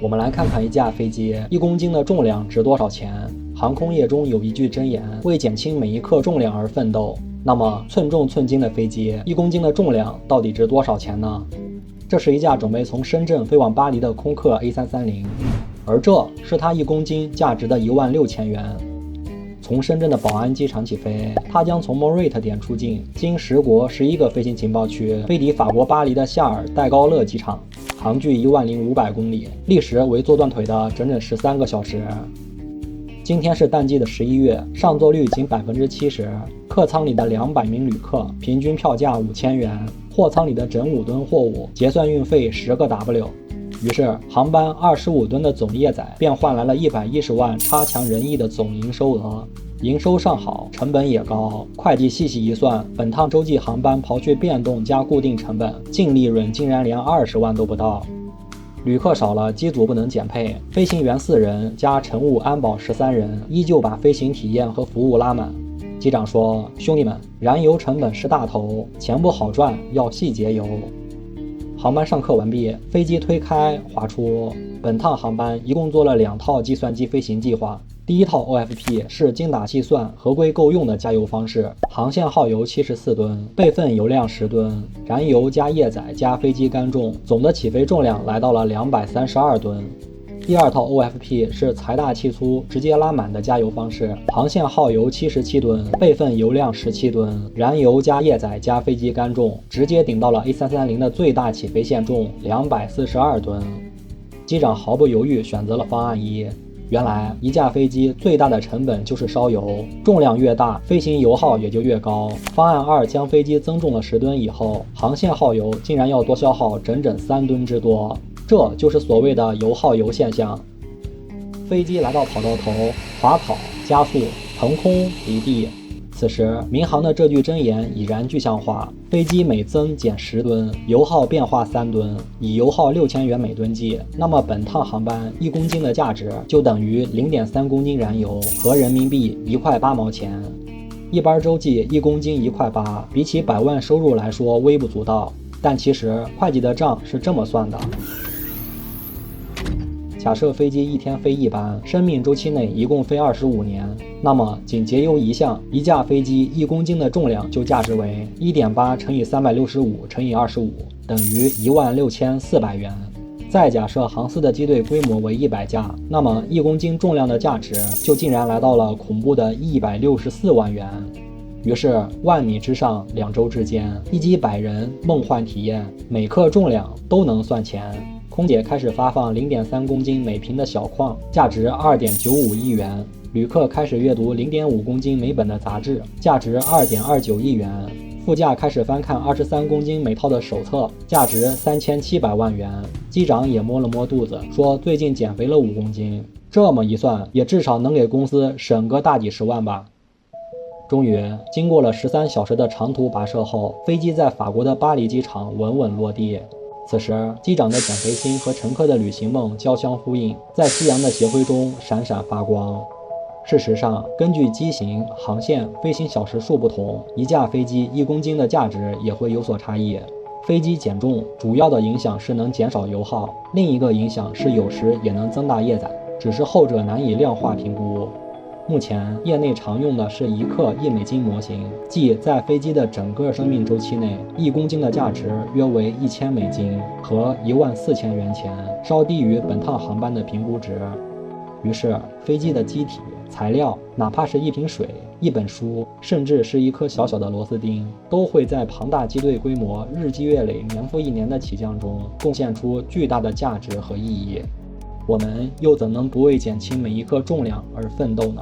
我们来看看一架飞机1公斤的重量值多少钱。航空业中有一句箴言，为减轻每一克重量而奋斗。那么寸重寸斤的飞机1公斤的重量到底值多少钱呢？这是一架准备从深圳飞往巴黎的空客 A330， 而这是它1公斤价值的16000元。从深圳的宝安机场起飞，它将从莫瑞特点出境，经10国11个飞行情报区，飞抵法国巴黎的夏尔戴高乐机场，航距10500公里，历时为坐断腿的整整13个小时。今天是淡季的11月，上座率仅 70%， 客舱里的200名旅客平均票价5000元，货舱里的整5吨货物结算运费10个 W。于是，航班25吨的总业载便换来了110万差强人意的总营收额。营收尚好，成本也高。会计细细一算，本趟洲际航班刨去变动加固定成本，净利润竟然连20万都不到。旅客少了，机组不能减配，飞行员4人加乘务安保13人，依旧把飞行体验和服务拉满。机长说：“兄弟们，燃油成本是大头，钱不好赚，要细节油。”航班上课完毕，飞机推开滑出。本趟航班一共做了2套计算机飞行计划。第一套 OFP 是精打细算、合规够用的加油方式，航线耗油74吨，备份油量10吨，燃油加液载加飞机干重，总的起飞重量来到了232吨。第二套 OFP 是财大气粗、直接拉满的加油方式，航线耗油77吨，备份油量17吨，燃油加液载加飞机干重，直接顶到了 A330 的最大起飞限重242吨。机长毫不犹豫选择了方案1。原来一架飞机最大的成本就是烧油，重量越大，飞行油耗也就越高。方案2将飞机增重了10吨以后，航线耗油竟然要多消耗整整3吨之多，这就是所谓的油耗油现象。飞机来到跑道头，滑跑、加速、腾空、离地。此时，民航的这句箴言已然具象化，飞机每增减10吨，油耗变化3吨，以油耗6000元每吨计，那么本趟航班1公斤的价值就等于 0.3 公斤燃油，合人民币1块8毛钱。一般洲际1公斤1块8，比起100万收入来说微不足道，但其实会计的账是这么算的。假设飞机一天飞1班，生命周期内一共飞25年，那么仅节油一项，一架飞机1公斤的重量就价值为 1.8 乘以365乘以25，等于16400元。再假设航司的机队规模为100架，那么1公斤重量的价值就竟然来到了恐怖的164万元。于是万米之上，2洲之间，一机100人，梦幻体验，每克重量都能算钱。空姐开始发放 0.3 公斤每瓶的小矿，价值 2.95 亿元。旅客开始阅读 0.5 公斤每本的杂志，价值 2.29 亿元。副驾开始翻看23公斤每套的手册，价值3700万元。机长也摸了摸肚子，说最近减肥了5公斤。这么一算，也至少能给公司省个大几十万吧。终于，经过了13小时的长途跋涉后，飞机在法国的巴黎机场稳稳落地。此时，机长的减肥心和乘客的旅行梦交相呼应，在夕阳的斜晖中闪闪发光。事实上，根据机型、航线、飞行小时数不同，一架飞机1公斤的价值也会有所差异。飞机减重主要的影响是能减少油耗，另一个影响是有时也能增大业载，只是后者难以量化评估。目前业内常用的是1克1美金模型，即在飞机的整个生命周期内，1公斤的价值约为1000美金和14000元钱，稍低于本趟航班的评估值。于是，飞机的机体、材料，哪怕是一瓶水、一本书，甚至是一颗小小的螺丝钉，都会在庞大机队规模、日积月累、年复一年的起降中，贡献出巨大的价值和意义。我们又怎能不为减轻每一克重量而奋斗呢？